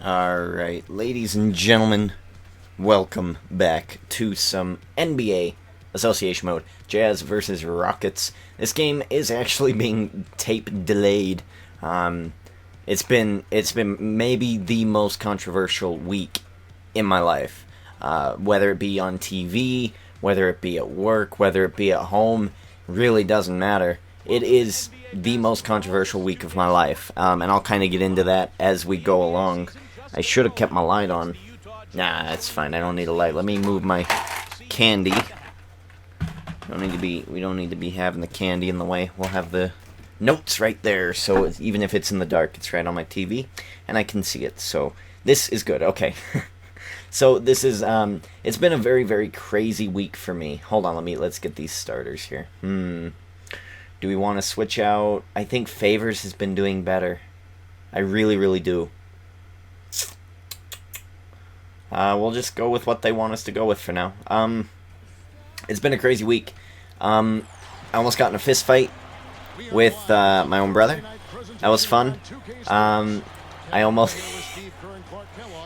Alright, ladies and gentlemen, welcome back to some NBA Association Mode. Jazz versus Rockets. This game is actually being tape delayed. It's been maybe the most controversial week in my life. Whether it be on TV, whether it be at work, whether it be at home, really doesn't matter. It is the most controversial week of my life, and I'll kind of get into that as we go along. I should have kept my light on. Nah, it's fine. I don't need a light. Let me move my candy. We don't need to be having the candy in the way. We'll have the notes right there, so even if it's in the dark, it's right on my TV, and I can see it. So this is good. Okay. So this is it's been a very, very crazy week for me. Hold on, let's get these starters here. Do we want to switch out? I think Favors has been doing better. I really, really do. We'll just go with what they want us to go with for now. It's been a crazy week. I almost got in a fist fight with my own brother. That was fun. I almost...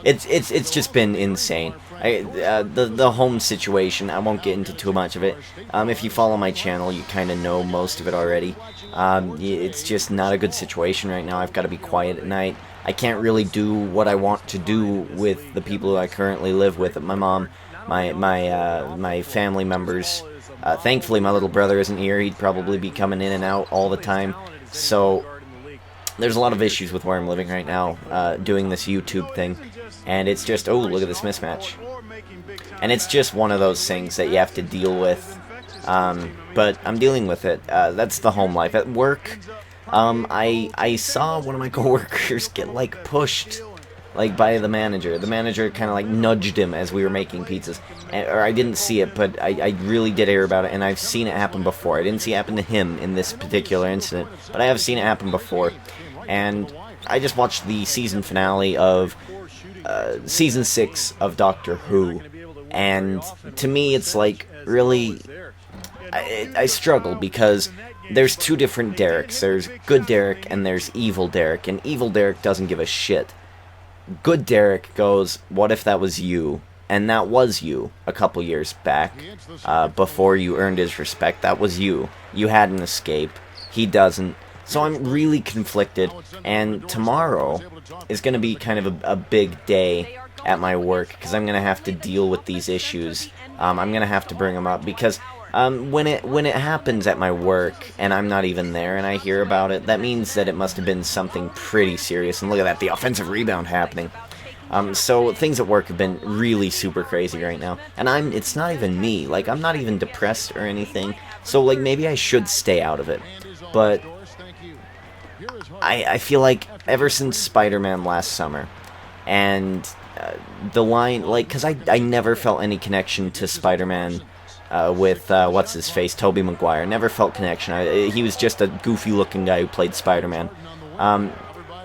It's just been insane. The home situation, I won't get into too much of it. If you follow my channel, you kind of know most of it already. It's just not a good situation right now. I've got to be quiet at night. I can't really do what I want to do with the people who I currently live with. My mom, my family members. Thankfully, my little brother isn't here. He'd probably be coming in and out all the time. So there's a lot of issues with where I'm living right now, doing this YouTube thing. And it's just, oh, look at this mismatch. And it's just one of those things that you have to deal with. But I'm dealing with it. That's the home life. At work, I saw one of my coworkers get, pushed, by the manager. The manager kind of, nudged him as we were making pizzas. Or I didn't see it, but I really did hear about it, and I've seen it happen before. I didn't see it happen to him in this particular incident, but I have seen it happen before. And I just watched the season finale of Season 6 of Doctor Who, and to me it's really... I struggle because there's two different Dereks. There's good Derek and there's evil Derek, and evil Derek doesn't give a shit. Good Derek goes, what if that was you? And that was you a couple years back, before you earned his respect. That was you. You had an escape. He doesn't. So I'm really conflicted, and tomorrow is going to be kind of a big day at my work, because I'm going to have to deal with these issues. I'm going to have to bring them up, because when it happens at my work, and I'm not even there, and I hear about it, that means that it must have been something pretty serious. And look at that, the offensive rebound happening. So things at work have been really super crazy right now, and it's not even me. I'm not even depressed or anything. So maybe I should stay out of it. But I feel like ever since Spider-Man last summer, and the line, because I never felt any connection to Spider-Man with, what's-his-face, Tobey Maguire. Never felt connection. He was just a goofy-looking guy who played Spider-Man.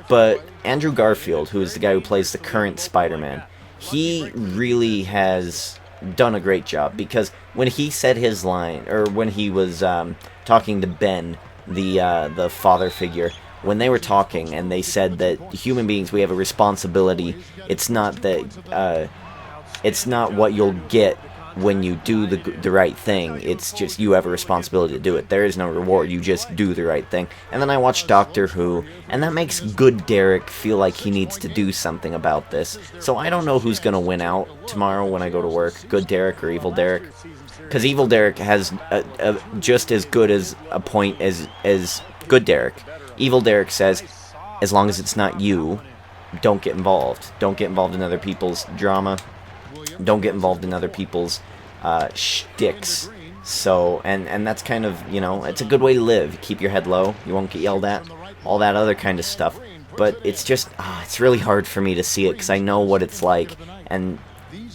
But Andrew Garfield, who is the guy who plays the current Spider-Man, he really has done a great job, because when he said his line, or when he was talking to Ben, the father figure, when they were talking and they said that human beings, we have a responsibility. It's not that it's not what you'll get when you do the right thing. It's just you have a responsibility to do it. There is no reward. You just do the right thing. And then I watched Doctor Who, and that makes good Derek feel like he needs to do something about this. So I don't know who's going to win out tomorrow when I go to work, good Derek or evil Derek. Because evil Derek has just as good as a point as good Derek. Evil Derek says, as long as it's not you, don't get involved. Don't get involved in other people's drama. Don't get involved in other people's shticks. So, and that's kind of, it's a good way to live. Keep your head low. You won't get yelled at. All that other kind of stuff. But it's just, it's really hard for me to see it, because I know what it's like. And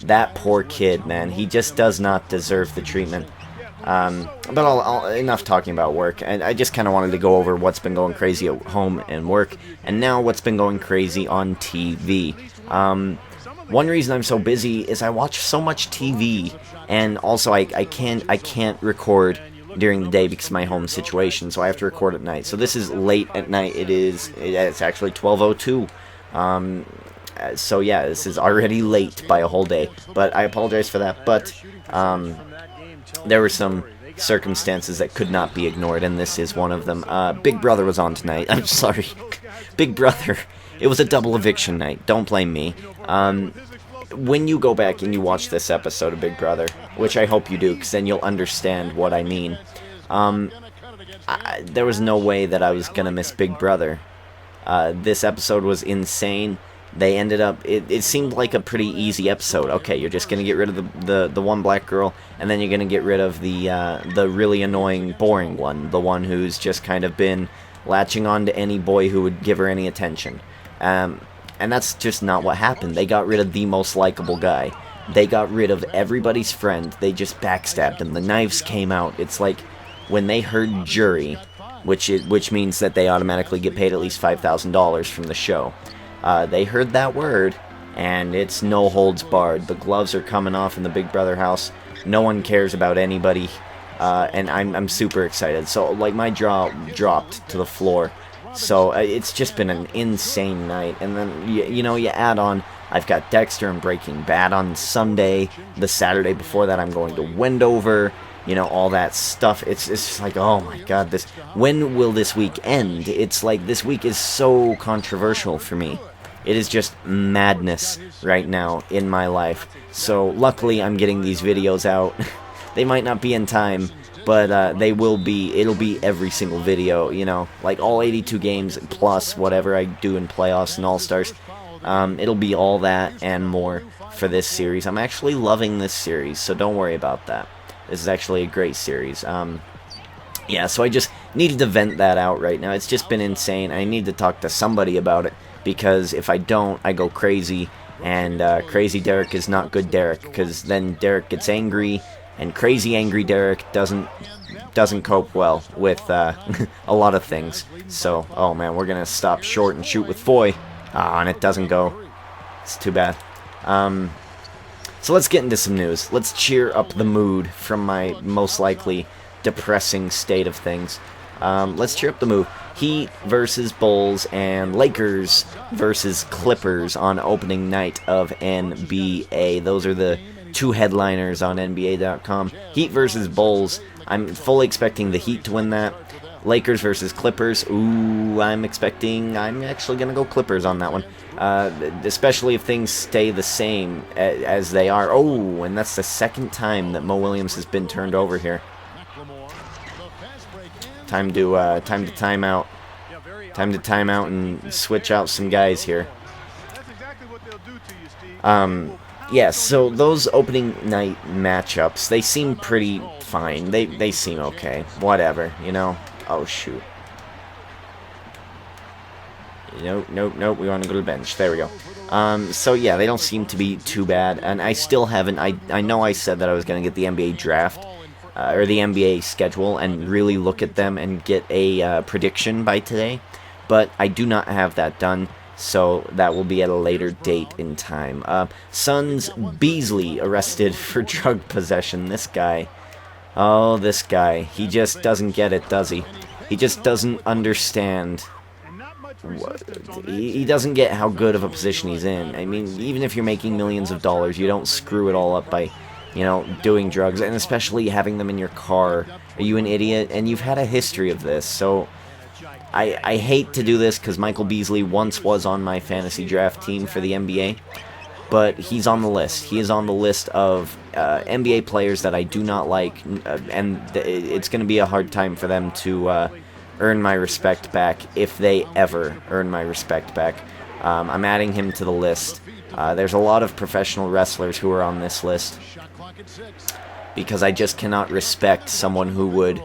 that poor kid, man, he just does not deserve the treatment. But I'll enough talking about work. I just kind of wanted to go over what's been going crazy at home and work, and now what's been going crazy on TV. One reason I'm so busy is I watch so much TV, and also I can't record during the day because of my home situation, so I have to record at night. So this is late at night. It's actually 12:02. So yeah, this is already late by a whole day, but I apologize for that. But there were some circumstances that could not be ignored, and this is one of them. Big Brother was on tonight. I'm sorry. Big Brother. It was a double eviction night. Don't blame me. When you go back and you watch this episode of Big Brother, which I hope you do, because then you'll understand what I mean, there was no way that I was going to miss Big Brother. This episode was insane. They ended up, it seemed like a pretty easy episode. Okay, you're just going to get rid of the one black girl, and then you're going to get rid of the really annoying, boring one, the one who's just kind of been latching on to any boy who would give her any attention. And that's just not what happened. They got rid of the most likable guy. They got rid of everybody's friend. They just backstabbed him. The knives came out. It's like when they heard jury, which means that they automatically get paid at least $5,000 from the show. They heard that word, and it's no holds barred. The gloves are coming off in the Big Brother house. No one cares about anybody, and I'm super excited. So, like, my jaw dropped to the floor. So, it's just been an insane night. And then, you add on, I've got Dexter and Breaking Bad on Sunday. The Saturday before that, I'm going to Wendover. All that stuff. It's just like, oh my god, when will this week end? It's like, this week is so controversial for me. It is just madness right now in my life. So, luckily, I'm getting these videos out. They might not be in time, but they will be. It'll be every single video, like all 82 games plus whatever I do in playoffs and All-Stars. It'll be all that and more for this series. I'm actually loving this series, so don't worry about that. This is actually a great series. Yeah, so I just needed to vent that out right now. It's just been insane. I need to talk to somebody about it, because if I don't, I go crazy, and crazy Derek is not good Derek, because then Derek gets angry, and crazy angry Derek doesn't cope well with a lot of things. So, oh man, we're gonna stop short and shoot with Foy. And it doesn't go. It's too bad. So let's get into some news. Let's cheer up the mood from my most likely depressing state of things. Let's cheer up the mood. Heat versus Bulls and Lakers versus Clippers on opening night of NBA. Those are the two headliners on NBA.com. Heat versus Bulls. I'm fully expecting the Heat to win that. Lakers versus Clippers. Ooh, I'm actually going to go Clippers on that one. Especially if things stay the same as they are. Oh, and that's the second time that Mo Williams has been turned over here. Time to time out. Time to time out and switch out some guys here. Yeah, so those opening night matchups, they seem pretty fine. They seem okay. Whatever, Oh, shoot. Nope, we want to go to the bench. There we go. So, yeah, they don't seem to be too bad. And I still haven't... I know I said that I was going to get the NBA draft, or the NBA schedule, and really look at them and get a prediction by today. But I do not have that done, so that will be at a later date in time. Suns Beasley arrested for drug possession. This guy... Oh, this guy. He just doesn't get it, does he? He just doesn't understand. He doesn't get how good of a position he's in. I mean, even if you're making millions of dollars, you don't screw it all up by, doing drugs, and especially having them in your car. Are you an idiot? And you've had a history of this, so... I hate to do this, because Michael Beasley once was on my fantasy draft team for the NBA. But he's on the list. He is on the list of NBA players that I do not like, and it's going to be a hard time for them to earn my respect back, if they ever earn my respect back. I'm adding him to the list. There's a lot of professional wrestlers who are on this list, because I just cannot respect someone who would,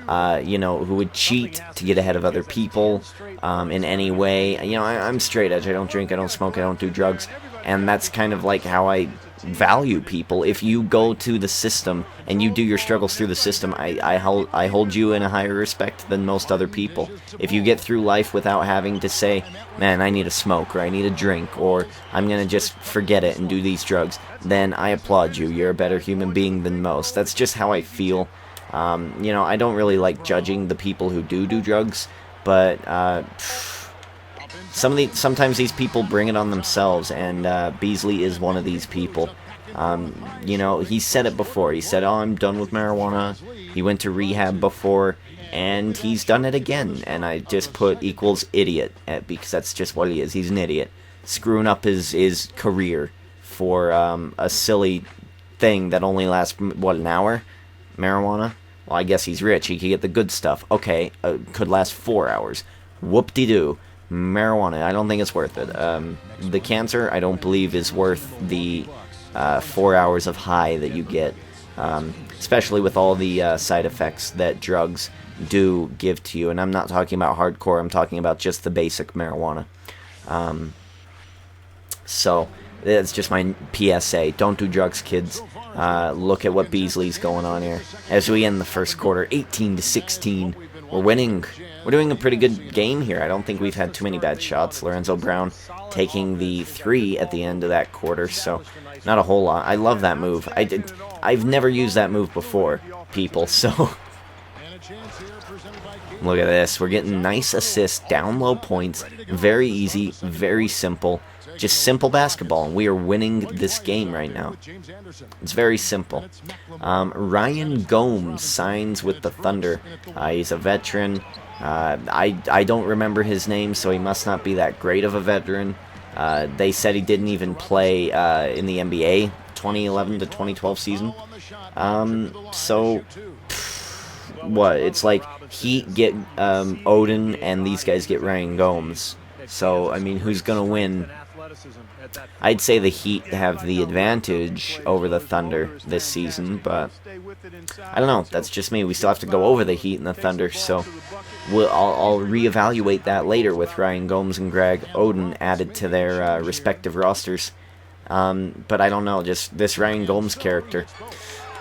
who would cheat to get ahead of other people in any way. I'm straight edge. I don't drink, I don't smoke, I don't do drugs. And that's kind of like how I value people. If you go to the system and you do your struggles through the system, I hold you in a higher respect than most other people. If you get through life without having to say, man, I need a smoke, or I need a drink, or I'm going to just forget it and do these drugs, then I applaud you. You're a better human being than most. That's just how I feel. I don't really like judging the people who do drugs, but sometimes these people bring it on themselves, and Beasley is one of these people. You know, he said it before. He said, "Oh, I'm done with marijuana." He went to rehab before, and he's done it again. And I just put equals idiot because that's just what he is. He's an idiot, screwing up his career for a silly thing that only lasts, what, an hour? Marijuana? Well, I guess he's rich. He could get the good stuff. Okay, could last 4 hours. Whoop-de-doo. Marijuana, I don't think it's worth it. The cancer, I don't believe is worth the 4 hours of high that you get, especially with all the side effects that drugs do give to you. And I'm not talking about hardcore, I'm talking about just the basic marijuana. So, that's just my PSA. Don't do drugs, kids. Look at what Beasley's going on here. As we end the first quarter, 18-16. We're winning. We're doing a pretty good game here. I don't think we've had too many bad shots. Lorenzo Brown taking the 3 at the end of that quarter, so not a whole lot. I love that move. I've never used that move before, people, so look at this. We're getting nice assists, down low points. Very easy, very simple. Just simple basketball, and we are winning this game right now. It's very simple. Ryan Gomes signs with the Thunder. He's a veteran. I don't remember his name, so he must not be that great of a veteran. They said he didn't even play in the NBA 2011 to 2012 season. So, what? It's like Heat get Odin, and these guys get Ryan Gomes. So, I mean, who's going to win? I'd say the Heat have the advantage over the Thunder this season, but I don't know. That's just me. We still have to go over the Heat and the Thunder, so I'll reevaluate that later with Ryan Gomes and Greg Oden added to their respective rosters. But I don't know. Just this Ryan Gomes character,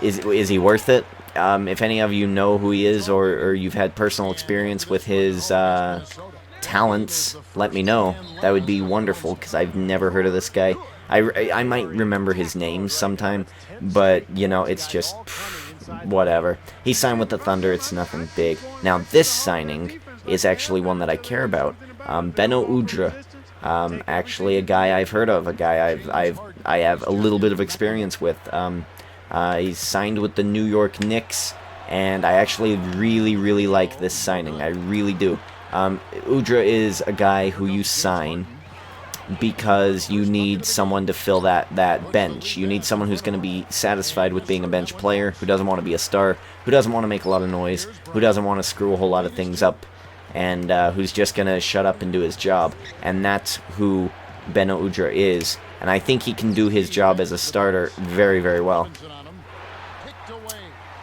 is he worth it? If any of you know who he is, or you've had personal experience with his talents, let me know. That would be wonderful, because I've never heard of this guy. I might remember his name sometime, but, you know, it's just whatever. He signed with the Thunder. It's nothing big. Now, this signing is actually one that I care about. Beno Udrih. Actually a guy I've heard of, a guy I have a little bit of experience with. He's signed with the New York Knicks, and I actually really like this signing. I really do. Udrih is a guy who you sign because you need someone to fill that bench. You need someone who's going to be satisfied with being a bench player, who doesn't want to be a star, who doesn't want to make a lot of noise, who doesn't want to screw a whole lot of things up, and who's just going to shut up and do his job. And that's who Beno Udrih is. And I think he can do his job as a starter very well.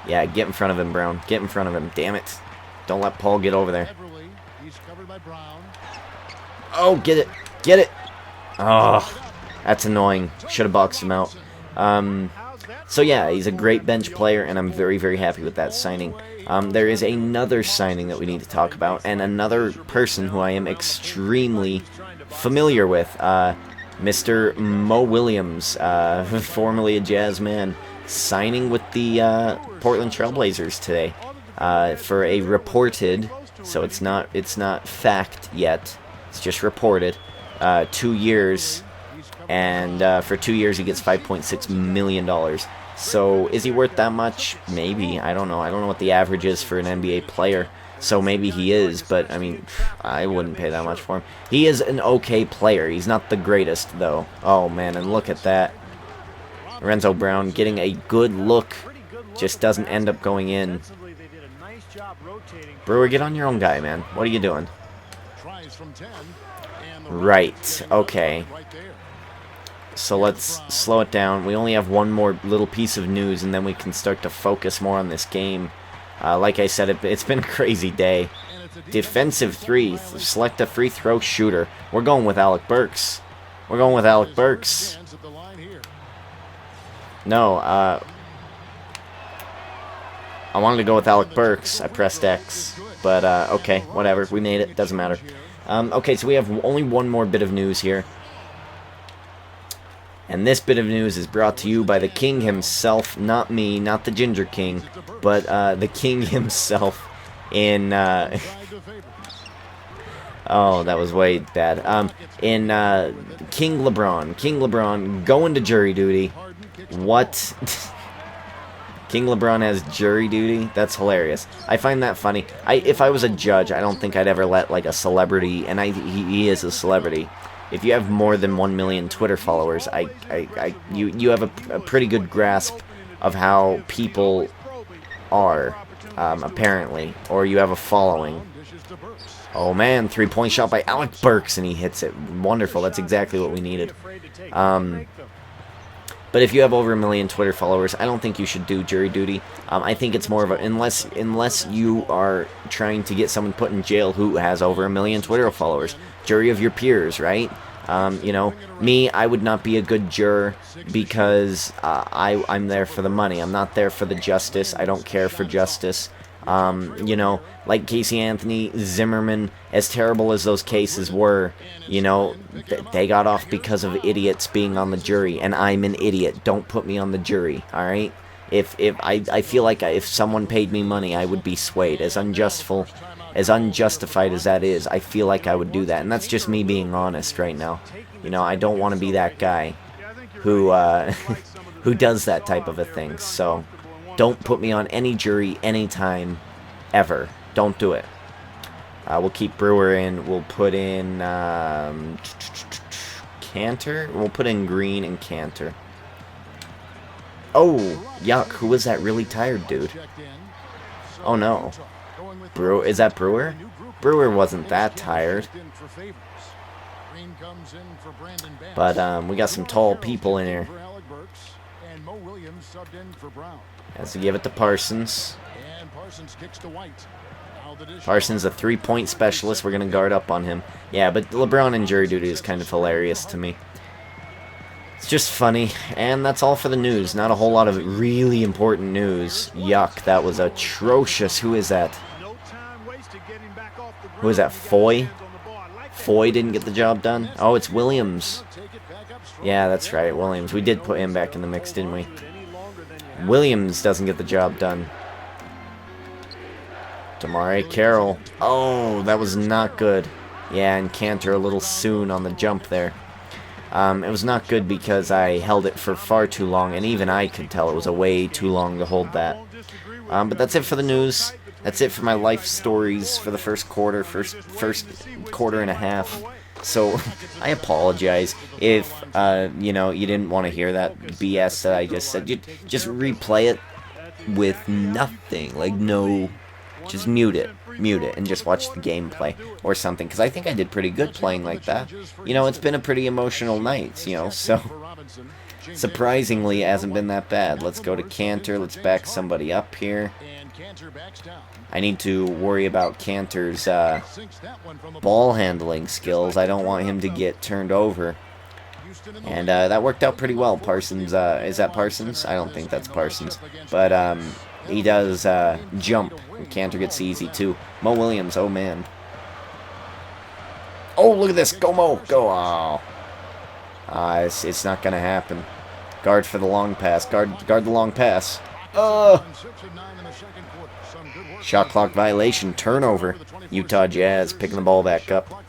Yeah, get in front of him, Brown. Get in front of him. Damn it. Don't let Paul get over there. Oh, get it. Get it. Oh, that's annoying. Should have boxed him out. So yeah, he's a great bench player, and I'm very happy with that signing. There is another signing that we need to talk about, and another person who I am extremely familiar with, Mr. Mo Williams, formerly a Jazz man, signing with the Portland Trailblazers today for a reported, so it's not fact yet, it's just reported, 2 years, and for 2 years he gets $5.6 million. So is he worth that much? Maybe. I don't know. I don't know what the average is for an NBA player. So maybe he is, but I mean, I wouldn't pay that much for him. He is an okay player. He's not the greatest, though. Oh, man, and look at that. Lorenzo Brown getting a good look. Just doesn't end up going in. Brewer, get on your own guy, man. What are you doing? Right. Okay. So let's slow it down. We only have one more little piece of news, and then we can start to focus more on this game. Like I said, it's been a crazy day. Defensive 3. Select a free throw shooter. We're going with Alec Burks. We're going with Alec Burks. No, I wanted to go with Alec Burks. I pressed X. But, okay, whatever. We made it. Doesn't matter. Okay, so we have only one more bit of news here. And this bit of news is brought to you by the King himself, not me, not the GingerKing, but the King himself in Oh, that was way bad. In King LeBron going to jury duty. What? King LeBron has jury duty? That's hilarious. I find that funny. If I was a judge, I don't think I'd ever let like a celebrity, and he is a celebrity. If you have more than 1 million Twitter followers, you have a pretty good grasp of how people are, apparently, or you have a following. Oh man, 3-point shot by Alec Burks, and he hits it. Wonderful. That's exactly what we needed. But if you have over 1 million Twitter followers, I don't think you should do jury duty. I think it's more of a, unless you are trying to get someone put in jail who has over 1 million Twitter followers. Jury of your peers, right? You know, me, I would not be a good juror because I'm there for the money. I'm not there for the justice. I don't care for justice. You know, like Casey Anthony, Zimmerman, as terrible as those cases were, you know, they got off because of idiots being on the jury, and I'm an idiot. Don't put me on the jury, alright? If I feel like if someone paid me money, I would be swayed. As unjustified as that is, I feel like I would do that, and that's just me being honest right now. You know, I don't want to be that guy who, who does that type of a thing, so don't put me on any jury anytime, ever. Don't do it. We'll keep Brewer in. We'll put in Cantor. We'll put in Green and Cantor. Oh, yuck. Who was that really tired dude? Oh, no. Is that Brewer? Brewer wasn't that tired. But we got some tall people in here. Has to give it to Parsons. Parsons, a 3-point specialist. We're going to guard up on him. Yeah, but LeBron in jury duty is kind of hilarious to me. It's just funny. And that's all for the news. Not a whole lot of really important news. Yuck, that was atrocious. Who is that? Who is that? Foy? Foy didn't get the job done? Oh, it's Williams. Yeah, that's right, Williams. We did put him back in the mix, didn't we? Williams doesn't get the job done. Damari Carroll. Oh, that was not good. Yeah, and Cantor a little soon on the jump there. It was not good because I held it for far too long, and even I could tell it was a way too long to hold that. But that's it for the news. That's it for my life stories for the first quarter and a half. So, I apologize if, you know, you didn't want to hear that BS that I just said. You just replay it with nothing. Like, no, just mute it, and just watch the gameplay or something. Because I think I did pretty good playing like that. You know, it's been a pretty emotional night, you know, so surprisingly, it hasn't been that bad. Let's go to Cantor. Let's back somebody up here. I need to worry about Cantor's ball handling skills. I don't want him to get turned over. And that worked out pretty well. Parsons, is that Parsons? I don't think that's Parsons. But he does jump. And Cantor gets easy too. Mo Williams, oh man. Oh, look at this. Go Mo. Go. Oh. It's not going to happen. Guard for the long pass. Guard the long pass. Shot clock violation. Turnover. Utah Jazz picking the ball back up.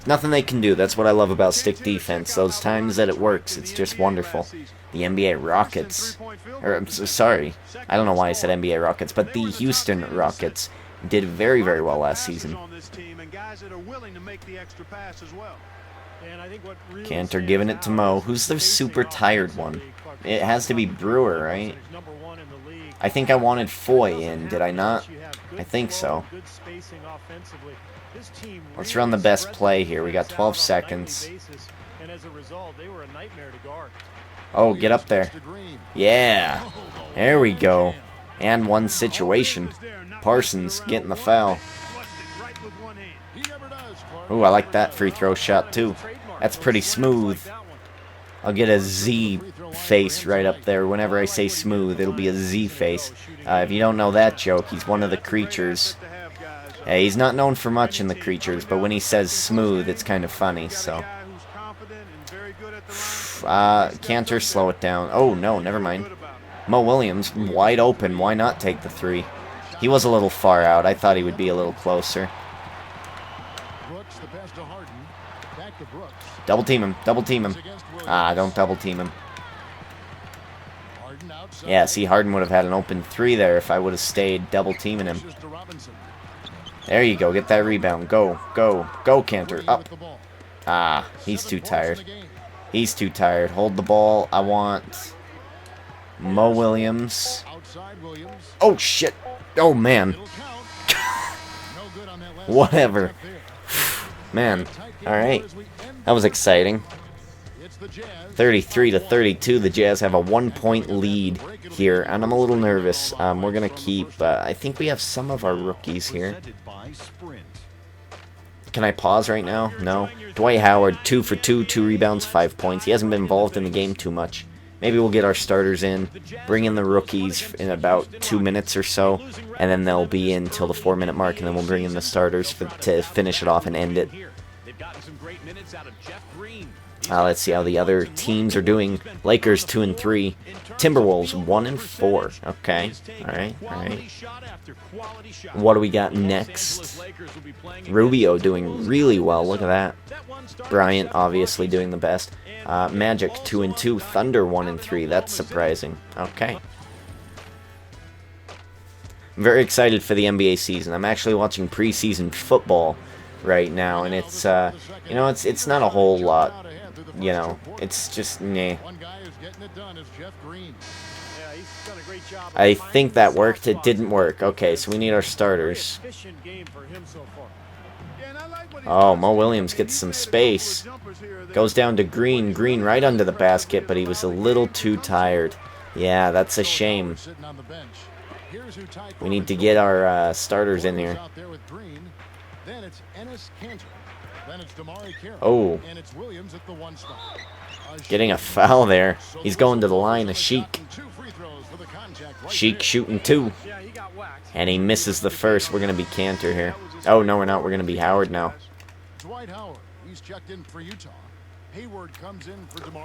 Nothing they can do. That's what I love about stick defense. Those times that it works, it's just wonderful. The NBA Rockets. I'm sorry. I don't know why I said NBA Rockets, but the Houston Rockets did very, very well last season. Cantor giving it to Mo. Who's the super tired one? It has to be Brewer, right? I think I wanted Foy in, did I not? I think so. Let's run the best play here. We got 12 seconds. Oh, get up there. Yeah. There we go. And one situation. Parsons getting the foul. Ooh, I like that free throw shot too. That's pretty smooth. I'll get a Z face right up there. Whenever I say smooth, it'll be a Z face. If you don't know that joke, he's one of the creatures. He's not known for much in the creatures, but when he says smooth, it's kind of funny, so. Cantor, slow it down. Oh, no, never mind. Mo Williams, wide open. Why not take the three? He was a little far out. I thought he would be a little closer. Double team him. Double team him. Ah, don't double team him. Yeah, see, Harden would have had an open 3 there if I would have stayed double teaming him. There you go. Get that rebound. Go. Go. Go, Cantor. Up. Ah, he's too tired. He's too tired. Hold the ball. I want Mo Williams. Oh, shit. Oh, man. Whatever. Man. Alright. That was exciting. 33-32. The Jazz have a 1-point lead here, and I'm a little nervous. We're going to keep... I think we have some of our rookies here. Can I pause right now? No. Dwight Howard, 2 for 2, 2 rebounds, 5 points. He hasn't been involved in the game too much. Maybe we'll get our starters in, bring in the rookies in about 2 minutes or so, and then they'll be in till the 4-minute mark, and then we'll bring in the starters to finish it off and end it. Let's see how the other teams are doing. Lakers 2 and 3, Timberwolves 1 and 4. Okay, all right. What do we got next? Rubio doing really well. Look at that. Bryant obviously doing the best. Magic 2 and 2, Thunder 1 and 3. That's surprising. Okay. I'm very excited for the NBA season. I'm actually watching preseason football right now, and it's you know, it's not a whole lot. You know, it's just nah. I think that worked. It didn't work. Okay, so we need our starters. Oh, Mo Williams gets some space. Goes down to Green. Green right under the basket, but he was a little too tired. Yeah, that's a shame. We need to get our starters in here. Oh. Getting a foul there. He's going to the line of Sheik. Sheik shooting 2. And he misses the first. We're going to be Cantor here. Oh, no, we're not. We're going to be Howard now.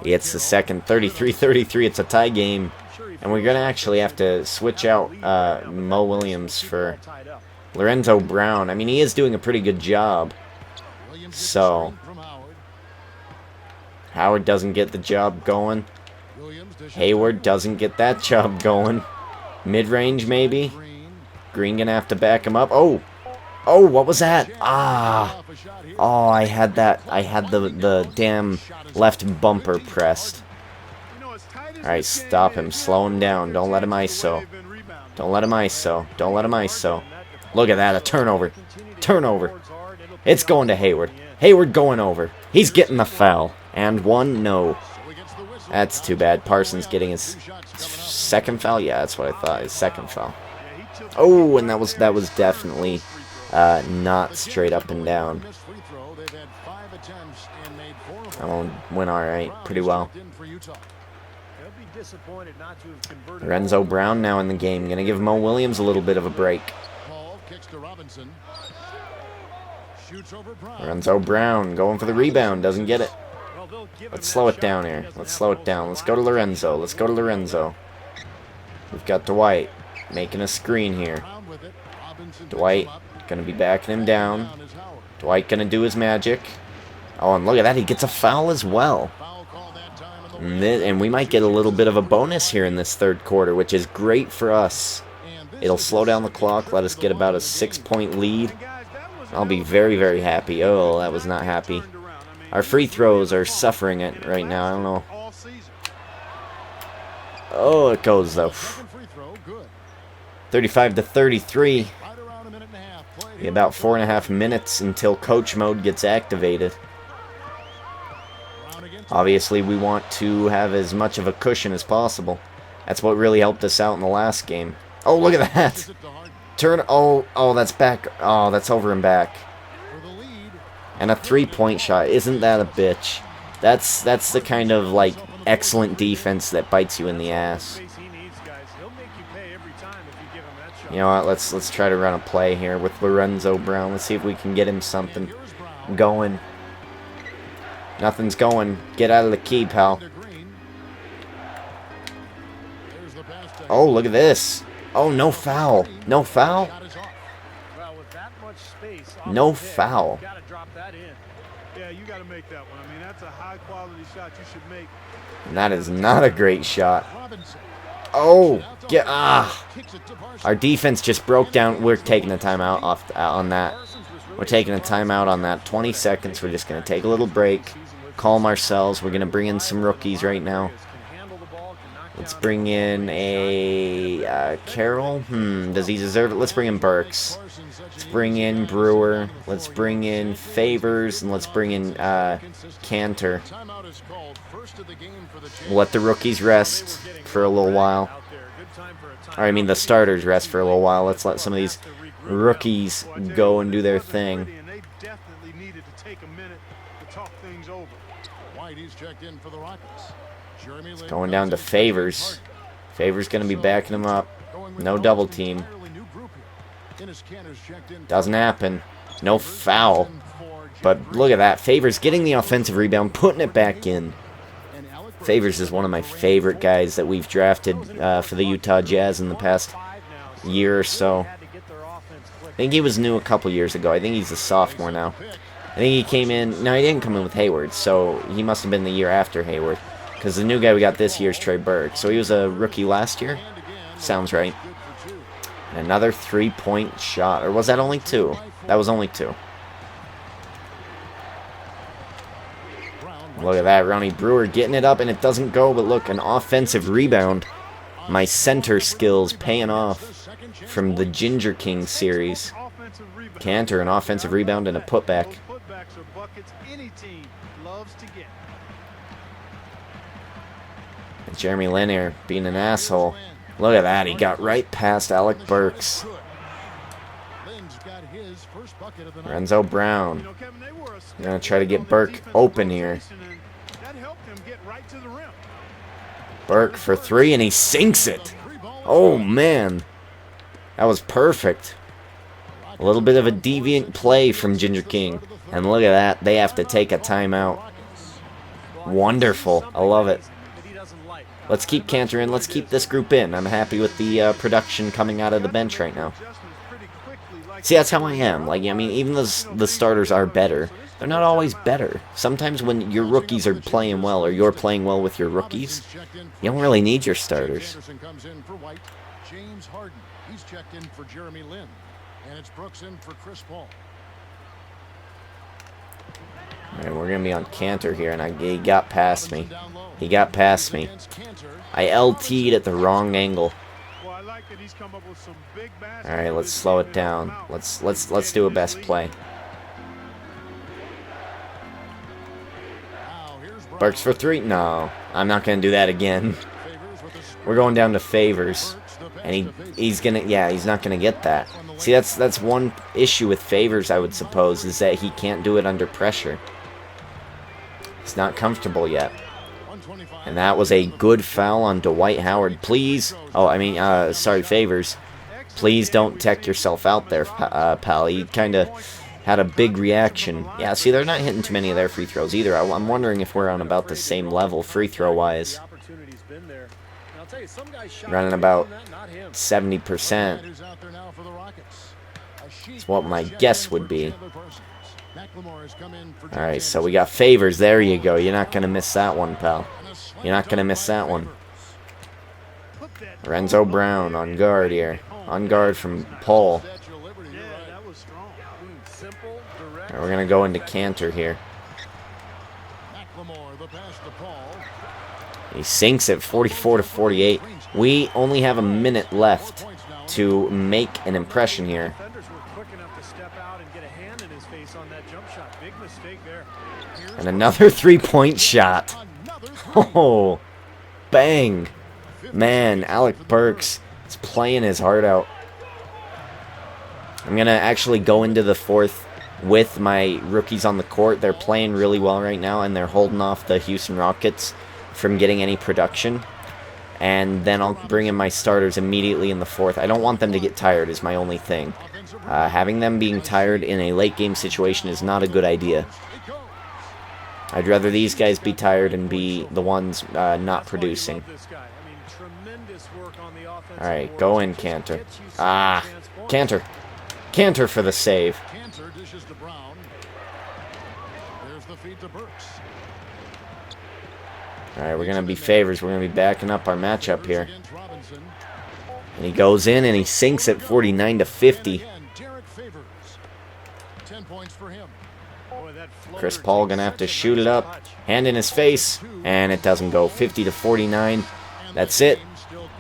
It's the second. 33-33. It's a tie game. And we're going to actually have to switch out Mo Williams for Lorenzo Brown. I mean, he is doing a pretty good job. So, Howard doesn't get the job going. Hayward doesn't get that job going. Mid-range, maybe? Green gonna have to back him up. Oh! Oh, what was that? Ah! Oh, I had that. I had the damn left bumper pressed. Alright, stop him. Slow him down. Don't let him ISO. Don't let him ISO. Don't let him ISO. Look at that. A turnover. Turnover. It's going to Hayward. Hayward going over. He's getting the foul. And 1, no. That's too bad. Parsons getting his second foul? Yeah, that's what I thought. His second foul. Oh, and that was definitely not straight up and down. That one went alright. Pretty well. Lorenzo Brown now in the game. Gonna give Mo Williams a little bit of a break. Lorenzo Brown going for the rebound. Doesn't get it. Let's slow it down here. Let's slow it down. Let's go to Lorenzo. Let's go to Lorenzo. We've got Dwight making a screen here. Dwight going to be backing him down. Dwight going to do his magic. Oh, and look at that. He gets a foul as well. And we might get a little bit of a bonus here in this third quarter, which is great for us. It'll slow down the clock, let us get about a 6-point lead. I'll be very, very happy. Oh, that was not happy. Our free throws are suffering it right now. I don't know. Oh, it goes, though. 35-33. About 4.5 minutes until coach mode gets activated. Obviously, we want to have as much of a cushion as possible. That's what really helped us out in the last game. Oh, look at that. Turn. Oh, that's back. Oh, that's over and back. And a 3-point shot. Isn't that a bitch? That's the kind of, like, excellent defense that bites you in the ass. You know what? Let's try to run a play here with Lorenzo Brown. Let's see if we can get him something going. Nothing's going. Get out of the key, pal. Oh, look at this. Oh, no foul. No foul? No foul. And that is not a great shot. Oh, our defense just broke down. We're taking a timeout on that. We're taking a timeout on that. 20 seconds. We're just going to take a little break, calm ourselves. We're going to bring in some rookies right now. Let's bring in a Carroll. Does he deserve it? Let's bring in Burks. Let's bring in Brewer. Let's bring in Favors. And let's bring in Cantor. Let the rookies rest for a little while. Or, I mean, the starters rest for a little while. Let's let some of these rookies go and do their thing. It's going down to Favors. Favors going to be backing him up. No double team. Doesn't happen. No foul. But look at that. Favors getting the offensive rebound, putting it back in. Favors is one of my favorite guys that we've drafted for the Utah Jazz in the past year or so. I think he was new a couple years ago. I think he's a sophomore now. I think he came in... No, he didn't come in with Hayward, so he must have been the year after Hayward. Because the new guy we got this year is Trey Burke. So he was a rookie last year? Sounds right. And another three-point shot. Or was that only two? That was only two. Look at that, Ronnie Brewer getting it up, and it doesn't go, but look, an offensive rebound. My center skills paying off from the GingerKing series. Cantor, an offensive rebound and a putback. Jeremy Lin here being an asshole. Look at that, he got right past Alec Burks. Renzo Brown. I'm going to try to get Burke open here. Burke for three, and he sinks it. Oh, man. That was perfect. A little bit of a deviant play from GingerKing. And look at that. They have to take a timeout. Wonderful. I love it. Let's keep Cantor in. Let's keep this group in. I'm happy with the production coming out of the bench right now. See, that's how I am. Like, I mean, even though the starters are better, they're not always better. Sometimes when your rookies are playing well, or you're playing well with your rookies, you don't really need your starters. James Harden, he's checked in for Jeremy Lin, and it's Brooks in for Chris Paul. All right, we're gonna be on Cantor here, and he got past me. He got past me. I LT'd at the wrong angle. All right, let's slow it down. Let's do a best play. Burks for three? No, I'm not gonna do that again. We're going down to Favors, and he's not gonna get that. See, that's one issue with Favors, I would suppose, is that he can't do it under pressure. He's not comfortable yet. And that was a good foul on Dwight Howard. Please, sorry, Favors. Please don't tech yourself out there, pal. He kind of had a big reaction. Yeah, see, they're not hitting too many of their free throws either. I'm wondering if we're on about the same level free throw-wise. Running about 70%. That's what my guess would be. Alright, so we got Favors. There you go. You're not going to miss that one, pal. You're not going to miss that one. Renzo Brown on guard here. On guard from Paul. Right, we're going to go into Cantor here. He sinks it 44-48. We only have a minute left to make an impression here. And another three-point shot. Oh, bang. Man, Alec Burks is playing his heart out. I'm going to actually go into the fourth with my rookies on the court. They're playing really well right now, and they're holding off the Houston Rockets from getting any production. And then I'll bring in my starters immediately in the fourth. I don't want them to get tired is my only thing. Having them being tired in a late-game situation is not a good idea. I'd rather these guys be tired and be the ones not producing. Alright, go in, Cantor. Ah, Cantor. Cantor for the save. Alright, we're going to be favors. We're going to be backing up our matchup here. And he goes in and he sinks at 49 to 50. Chris Paul going to have to shoot it up. Hand in his face. And it doesn't go. 50 to 49. That's it.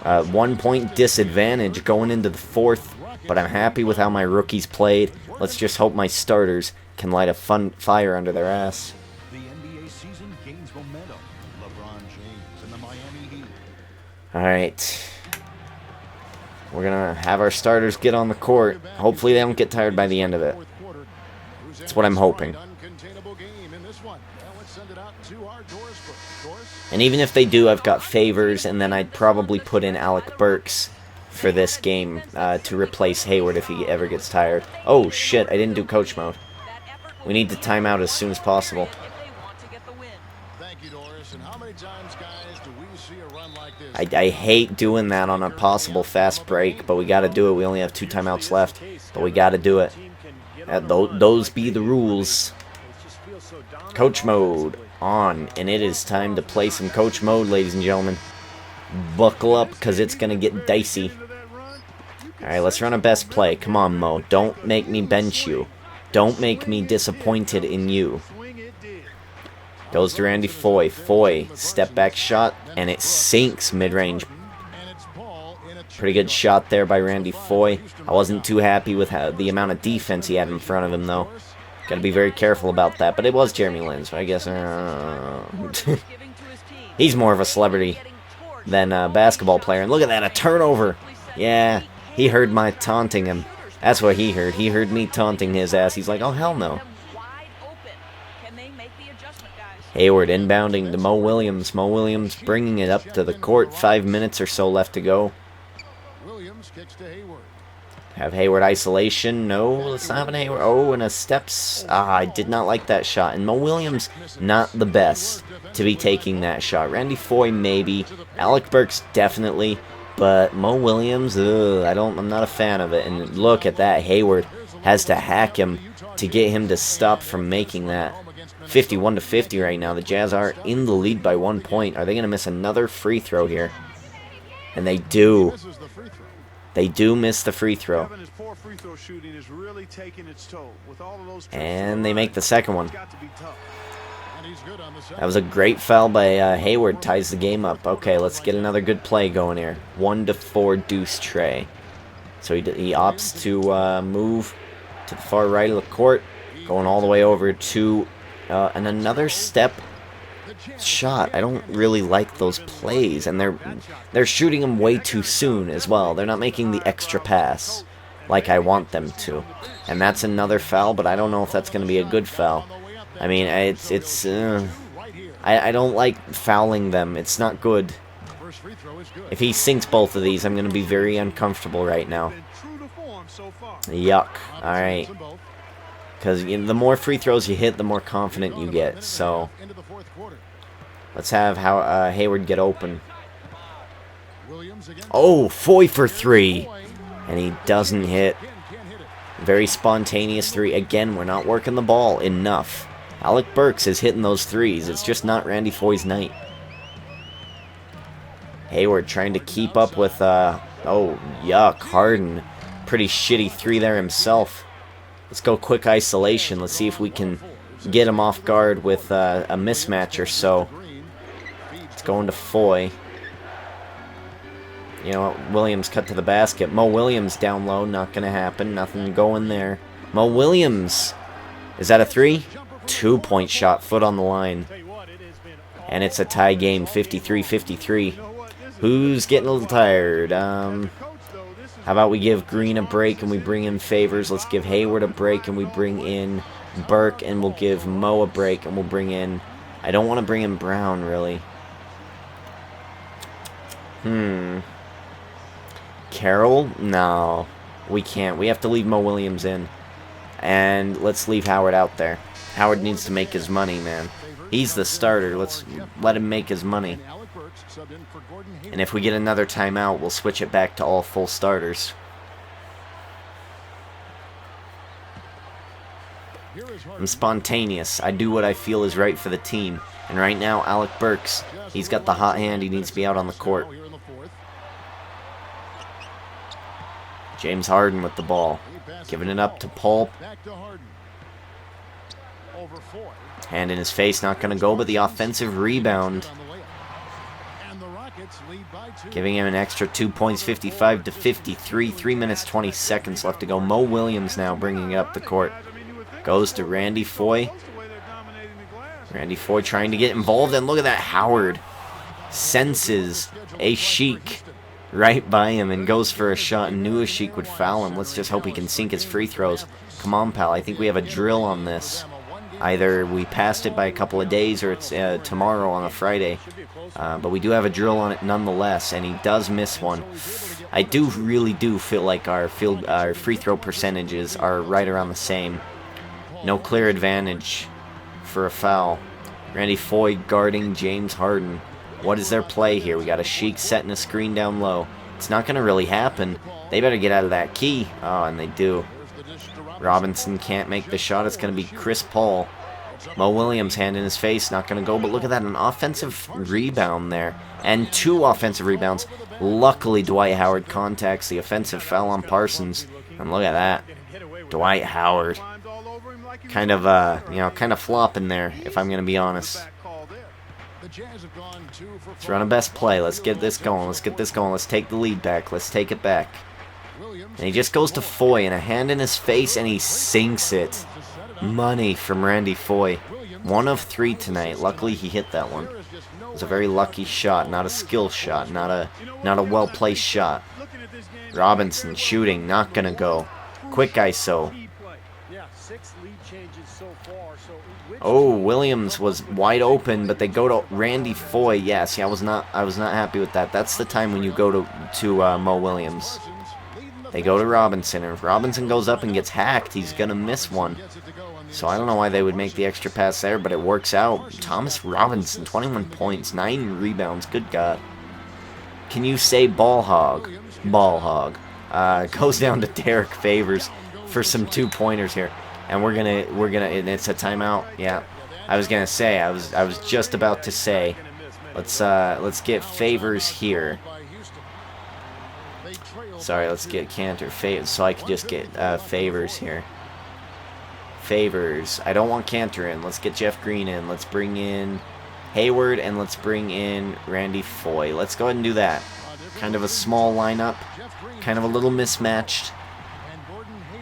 1 point disadvantage going into the fourth. But I'm happy with how my rookies played. Let's just hope my starters can light a fun fire under their ass. The NBA season gains momentum. LeBron James and the Miami Heat. Alright. We're going to have our starters get on the court. Hopefully they don't get tired by the end of it. That's what I'm hoping. And even if they do, I've got favors, and then I'd probably put in Alec Burks for this game to replace Hayward if he ever gets tired. Oh shit, I didn't do coach mode. We need to time out as soon as possible. I hate doing that on a possible fast break, but we gotta do it. We only have 2 timeouts left, but we gotta do it. Those be the rules. Coach mode on, and it is time to play some coach mode, ladies and gentlemen. Buckle up, because it's going to get dicey. Alright, let's run a best play. Come on, Mo. Don't make me bench you. Don't make me disappointed in you. Goes to Randy Foye. Foye, step back shot, and it sinks mid-range. Pretty good shot there by Randy Foye. I wasn't too happy with the amount of defense he had in front of him, though. Got to be very careful about that. But it was Jeremy Lin, so I guess... he's more of a celebrity than a basketball player. And look at that, a turnover. Yeah, he heard my taunting him. That's what he heard. He heard me taunting his ass. He's like, oh, hell no. Hayward inbounding to Mo Williams. Mo Williams bringing it up to the court. 5 minutes or so left to go. Have Hayward isolation. No, let's not have an Hayward. Oh, and a steps. I did not like that shot. And Mo Williams, not the best to be taking that shot. Randy Foye, maybe. Alec Burks, definitely. But Mo Williams, I'm not a fan of it. And look at that. Hayward has to hack him to get him to stop from making that. 51 to 50 right now. The Jazz are in the lead by 1 point. Are they going to miss another free throw here? And they do. They do miss the free throw. And they make the second one. That was a great foul by Hayward. Ties the game up. Okay, let's get another good play going here. 1-4 deuce tray. So he opts to move to the far right of the court. Going all the way over to... and another step shot. I don't really like those plays, and they're shooting them way too soon as well. They're not making the extra pass like I want them to, and that's another foul. But I don't know if that's going to be a good foul. I mean, I don't like fouling them. It's not good. If he sinks both of these, I'm going to be very uncomfortable right now. Yuck. All right. Because the more free throws you hit, the more confident you get. So let's have Hayward get open. Oh, Foye for 3. And he doesn't hit. Very spontaneous 3. Again, we're not working the ball enough. Alec Burks is hitting those 3s. It's just not Randy Foye's night. Hayward trying to keep up with, oh, yuck, Harden. Pretty shitty 3 there himself. Let's go quick isolation. Let's see if we can get him off guard with a mismatch or so. Let's go into Foye. You know what? Williams cut to the basket. Mo Williams down low. Not going to happen. Nothing going there. Mo Williams. Is that a 3? 2-point shot. Foot on the line. And it's a tie game. 53-53. Who's getting a little tired? How about we give Green a break and we bring in Favors? Let's give Hayward a break and we bring in Burke, and we'll give Mo a break and we'll bring in... I don't want to bring in Brown, really. Carroll? No. We can't. We have to leave Mo Williams in. And let's leave Howard out there. Howard needs to make his money, man. He's the starter. Let's let him make his money. And if we get another timeout, we'll switch it back to all full starters. I'm spontaneous. I do what I feel is right for the team. And right now, Alec Burks, he's got the hot hand. He needs to be out on the court. James Harden with the ball. Giving it up to Paul. Hand in his face, not going to go, but the offensive rebound. Giving him an extra 2 points, 55 to 53. 3 minutes, 20 seconds left to go. Mo Williams now bringing up the court. Goes to Randy Foye. Randy Foye trying to get involved, and look at that. Howard senses a Sheik right by him and goes for a shot and knew a Sheik would foul him. Let's just hope he can sink his free throws. Come on, pal. I think we have a drill on this. Either we passed it by a couple of days or it's tomorrow on a Friday. But we do have a drill on it nonetheless, and he does miss one. I really do feel like our free throw percentages are right around the same. No clear advantage for a foul. Randy Foye guarding James Harden. What is their play here? We got a Sheik setting a screen down low. It's not going to really happen. They better get out of that key. Oh, and they do. Robinson can't make the shot. It's going to be Chris Paul. Mo Williams, hand in his face, not going to go. But look at that, an offensive rebound there. And 2 offensive rebounds. Luckily, Dwight Howard contacts the offensive foul on Parsons. And look at that. Dwight Howard. Kind of flopping there, if I'm going to be honest. Let's run a best play. Let's get this going. Let's take the lead back. Let's take it back. And he just goes to Foye, and a hand in his face, and he sinks it. Money from Randy Foye. 1 of 3 tonight. Luckily, he hit that one. It was a very lucky shot, not a skill shot, not a well-placed shot. Robinson shooting, not gonna go. Quick ISO. Oh, Williams was wide open, but they go to Randy Foye. Yes, I was not happy with that. That's the time when you go to Mo Williams. They go to Robinson, and if Robinson goes up and gets hacked, he's gonna miss one. So I don't know why they would make the extra pass there, but it works out. Thomas Robinson, 21 points, 9 rebounds. Good God. Can you say ball hog? Ball hog. Goes down to Derek Favors for some 2-pointers here. And we're gonna, and it's a timeout. Yeah, I was gonna say, I was just about to say, let's get Favors here. Sorry, let's get Cantor so I could just get Favors here. Favors. I don't want Cantor in. Let's get Jeff Green in. Let's bring in Hayward, and let's bring in Randy Foye. Let's go ahead and do that. Kind of a small lineup, kind of a little mismatched.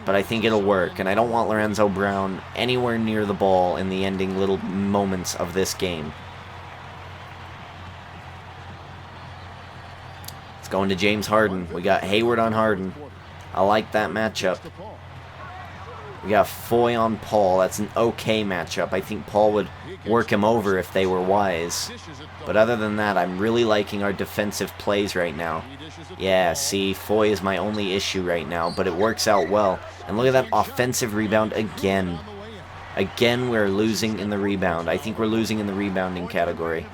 But I think it'll work, and I don't want Lorenzo Brown anywhere near the ball in the ending little moments of this game. It's going to James Harden. We got Hayward on Harden. I like that matchup. We got Foye on Paul. That's an okay matchup. I think Paul would work him over if they were wise. But other than that, I'm really liking our defensive plays right now. Yeah, see, Foye is my only issue right now, but it works out well. And look at that offensive rebound again. Again, we're losing in the rebound. I think we're losing in the rebounding category.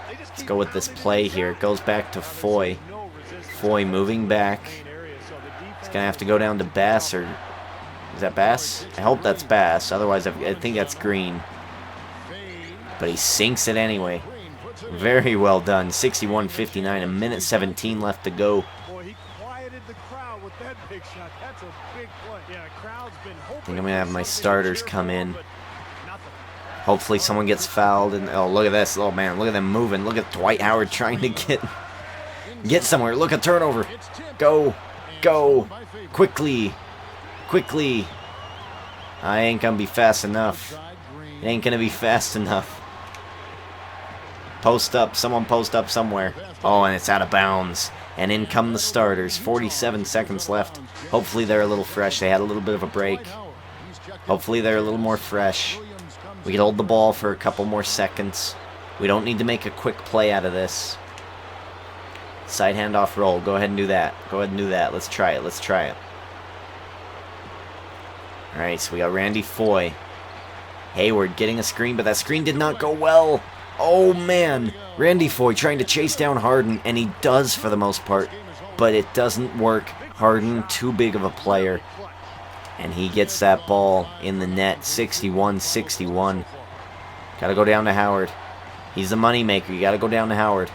Let's go with this play here. It goes back to Foye. Foye moving back. He's going to have to go down to Bass, or... Is that Bass? I hope that's Bass. Otherwise, I think that's Green. But he sinks it anyway. Very well done. 61-59. A minute 17 left to go. I think I'm going to have my starters come in. Hopefully someone gets fouled. And oh, look at this. Oh, man. Look at them moving. Look at Dwight Howard trying to get somewhere. Look at turnover. Go. Go. Quickly. Quickly. I ain't going to be fast enough. It ain't going to be fast enough. Post up. Someone post up somewhere. Oh, and it's out of bounds. And in come the starters. 47 seconds left. Hopefully they're a little fresh. They had a little bit of a break. Hopefully they're a little more fresh. We can hold the ball for a couple more seconds. We don't need to make a quick play out of this. Side handoff roll. Go ahead and do that. Go ahead and do that. Let's try it. Let's try it. Alright, so we got Randy Foye. Hayward getting a screen, but that screen did not go well. Oh, man. Randy Foye trying to chase down Harden, and he does for the most part. But it doesn't work. Harden, too big of a player. And he gets that ball in the net. 61-61. Got to go down to Howard. He's the moneymaker. You got to go down to Howard.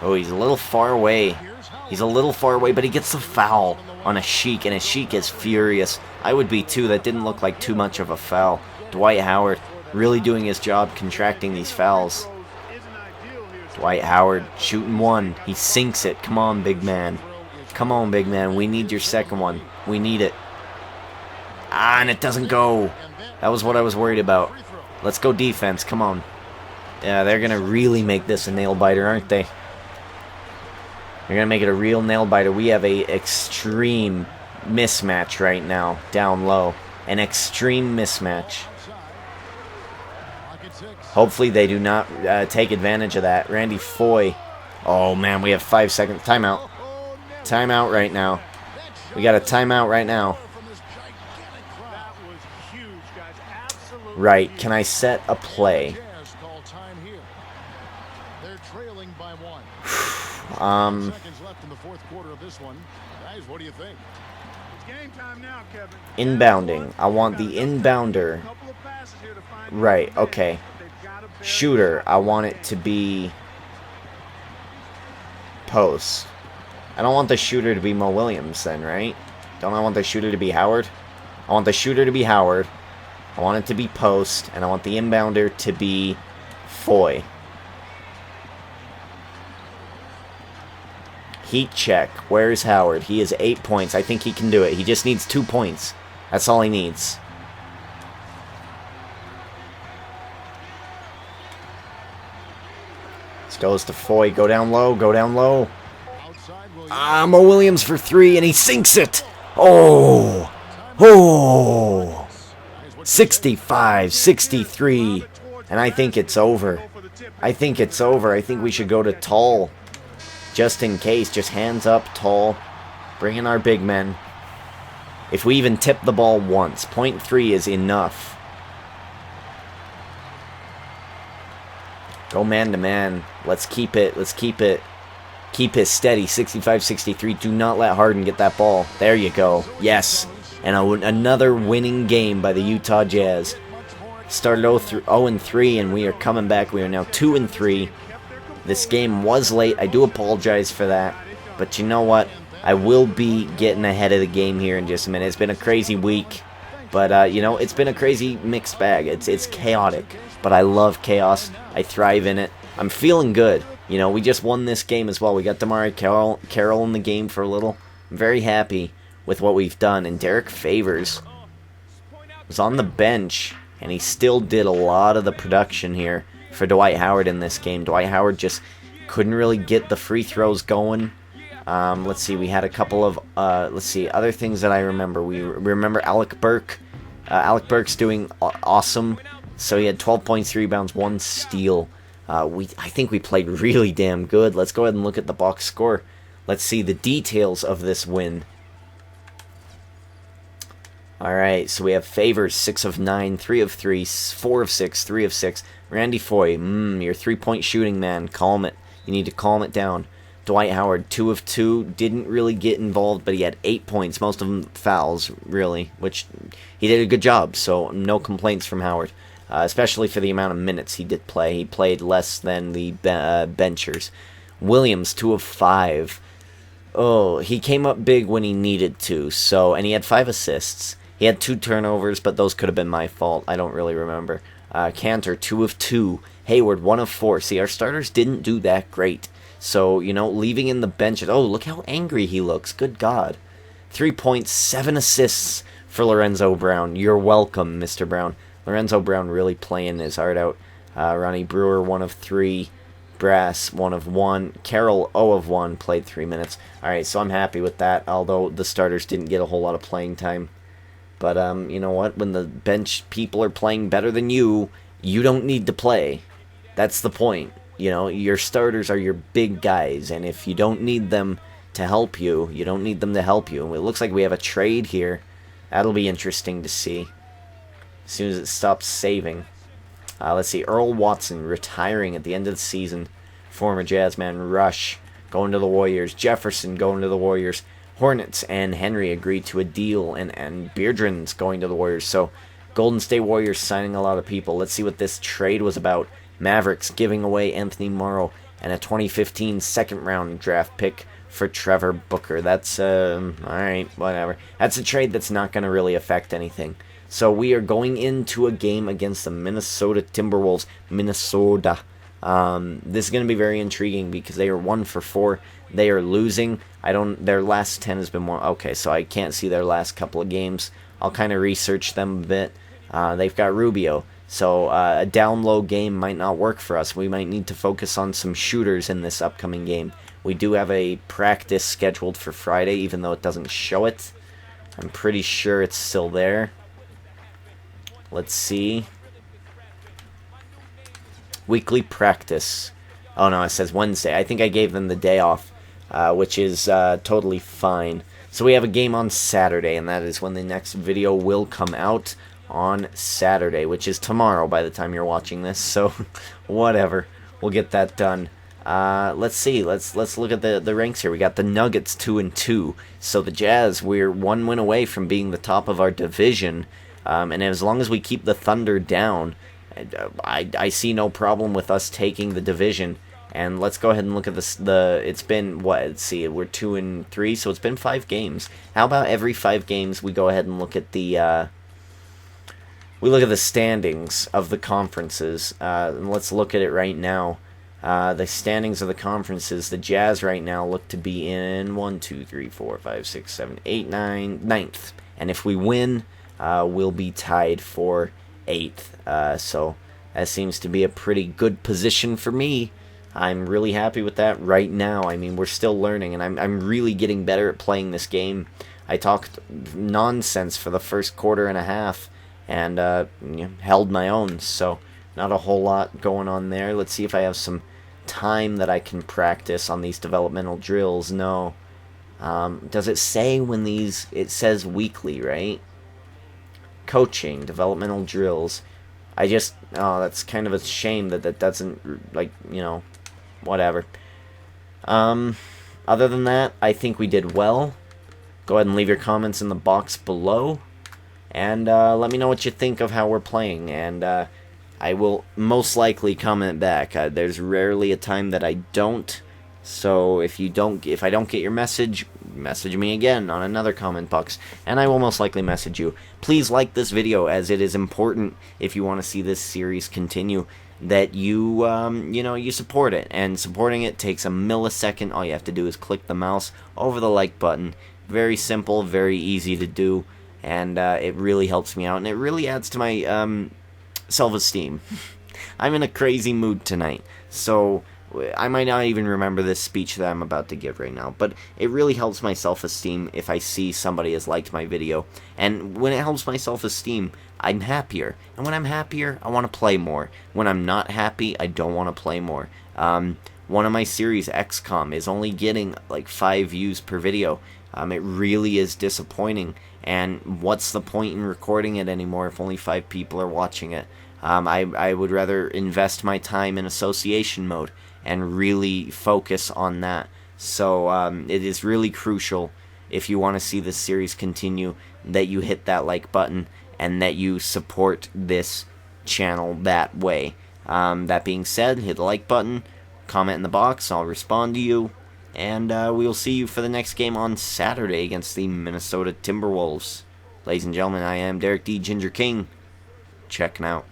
Oh, he's a little far away. He's a little far away, but he gets the foul on a Sheik, and a Sheik is furious. I would be too. That didn't look like too much of a foul. Dwight Howard really doing his job contracting these fouls. Dwight Howard shooting one. He sinks it. Come on, big man. Come on, big man. We need your second one. We need it. Ah, and it doesn't go. That was what I was worried about. Let's go defense. Come on. Yeah, they're going to really make this a nail-biter, aren't they? They're going to make it a real nail-biter. We have a extreme mismatch right now, down low. An extreme mismatch. Hopefully they do not take advantage of that. Randy Foy. Oh, man, we have 5 seconds. Timeout. Timeout right now. We got a timeout right now. Right. Can I set a play? Inbounding. I want the inbounder. Right, okay. Shooter. I want it to be post. I don't want the shooter to be Mo Williams then, right? Don't I want the shooter to be Howard? I want the shooter to be Howard. I want it to be post. And I want the inbounder to be Foy. Heat check. Where's Howard? He is 8 points. I think he can do it. He just needs 2 points. That's all he needs. This goes to Foy. Go down low. Go down low. Mo Williams for 3, and he sinks it. Oh. Oh. 65-63. And I think it's over. I think it's over. I think we should go to Tall. Just in case. Just hands up, Tall. Bring in our big men. If we even tip the ball once, 0.3 is enough. Go man to man. Let's keep it. Let's keep it. Keep it steady. 65-63. Do not let Harden get that ball. There you go. Yes. And another winning game by the Utah Jazz. Started 0-3, and we are coming back. We are now 2-3. This game was late. I do apologize for that. But you know what? I will be getting ahead of the game here in just a minute. It's been a crazy week. But, you know, it's been a crazy mixed bag. It's chaotic. But I love chaos. I thrive in it. I'm feeling good. You know, we just won this game as well. We got Damari Carroll in the game for a little. I'm very happy with what we've done. And Derek Favors was on the bench. And he still did a lot of the production here for Dwight Howard in this game. Dwight Howard just couldn't really get the free throws going. Let's see, we had a couple of, other things that I remember. We remember Alec Burke. Alec Burke's doing awesome. So he had 12 points, 3 rebounds, 1 steal. I think we played really damn good. Let's go ahead and look at the box score. Let's see the details of this win. Alright, so we have Favors, 6 of 9, 3 of 3, 4 of 6, 3 of 6. Randy Foy, your 3-point shooting man, calm it. You need to calm it down. Dwight Howard, 2 of 2, didn't really get involved, but he had 8 points, most of them fouls, really, which he did a good job, so no complaints from Howard, especially for the amount of minutes he did play. He played less than the benchers. Williams, 2 of 5. Oh, he came up big when he needed to, and he had 5 assists. He had 2 turnovers, but those could have been my fault. I don't really remember. Cantor, 2 of 2. Hayward, 1 of 4. See, our starters didn't do that great. So, you know, leaving in the benches. Oh, look how angry he looks. Good God. 3 points, 7 assists for Lorenzo Brown. You're welcome, Mr. Brown. Lorenzo Brown really playing his heart out. Ronnie Brewer, 1 of 3. Brass, 1 of 1. Carroll, 0 of 1. Played 3 minutes. Alright, so I'm happy with that, although the starters didn't get a whole lot of playing time. But, you know what? When the bench people are playing better than you, you don't need to play. That's the point. You know, your starters are your big guys, and if you don't need them to help you, you don't need them to help you. It looks like we have a trade here. That'll be interesting to see as soon as it stops saving. Let's see, Earl Watson retiring at the end of the season. Former Jazzman. Rush going to the Warriors. Jefferson going to the Warriors. Hornets and Henry agreed to a deal, and Beardron's going to the Warriors. So Golden State Warriors signing a lot of people. Let's see what this trade was about. Mavericks giving away Anthony Morrow and a 2015 second-round draft pick for Trevor Booker. That's, alright, whatever. That's a trade that's not going to really affect anything. So we are going into a game against the Minnesota Timberwolves. Minnesota. This is going to be very intriguing because they are 1-for-4. They are losing. Their last 10 has been more. Okay, so I can't see their last couple of games. I'll kind of research them a bit. They've got Rubio. So a down-low game might not work for us. We might need to focus on some shooters in this upcoming game. We do have a practice scheduled for Friday, even though it doesn't show it. I'm pretty sure it's still there. Let's see. Weekly practice. Oh no, it says Wednesday. I think I gave them the day off, which is totally fine. So we have a game on Saturday, and that is when the next video will come out, on Saturday, which is tomorrow by the time you're watching this. So whatever, we'll get that done. Let's see. Let's look at the ranks here. We got the Nuggets 2-2. So the Jazz, we're 1 win away from being the top of our division. And as long as we keep the Thunder down, I see no problem with us taking the division. And let's go ahead and look at this. It's been what? Let's see. We're 2-3, so it's been 5 games. How about every 5 games we go ahead and look at the standings of the conferences. And let's look at it right now. The standings of the conferences. The Jazz right now look to be in 1, 2, 3, 4, 5, 6, 7, 8, 9, 9th. And if we win, we'll be tied for 8th. So that seems to be a pretty good position for me. I'm really happy with that right now. I mean, we're still learning, and I'm really getting better at playing this game. I talked nonsense for the first quarter and a half, and held my own. So not a whole lot going on there. Let's see if I have some time that I can practice on these developmental drills. No. Does it say when these... It says weekly, right? Coaching, developmental drills. I just... Oh, that's kind of a shame that doesn't... Like, whatever. Other than that, I think we did well. Go ahead and leave your comments in the box below. And let me know what you think of how we're playing. And I will most likely comment back. There's rarely a time that I don't. So if I don't get your message me again on another comment box, and I will most likely message you. Please like this video, as it is important if you want to see this series continue, that you you support it. And supporting it takes a millisecond. All you have to do is click the mouse over the like button. Very simple, very easy to do, and it really helps me out, and it really adds to my self-esteem. I'm in a crazy mood tonight, so I might not even remember this speech that I'm about to give right now, but it really helps my self-esteem if I see somebody has liked my video. And when it helps my self-esteem, I'm happier. And when I'm happier, I want to play more. When I'm not happy, I don't want to play more. One of my series, XCOM, is only getting like 5 views per video. It really is disappointing. And what's the point in recording it anymore if only 5 people are watching it? I would rather invest my time in association mode and really focus on that. So it is really crucial, if you want to see this series continue, that you hit that like button and that you support this channel that way. That being said, hit the like button, comment in the box, I'll respond to you, and we'll see you for the next game on Saturday against the Minnesota Timberwolves. Ladies and gentlemen, I am Derek D. Ginger King. Checking out.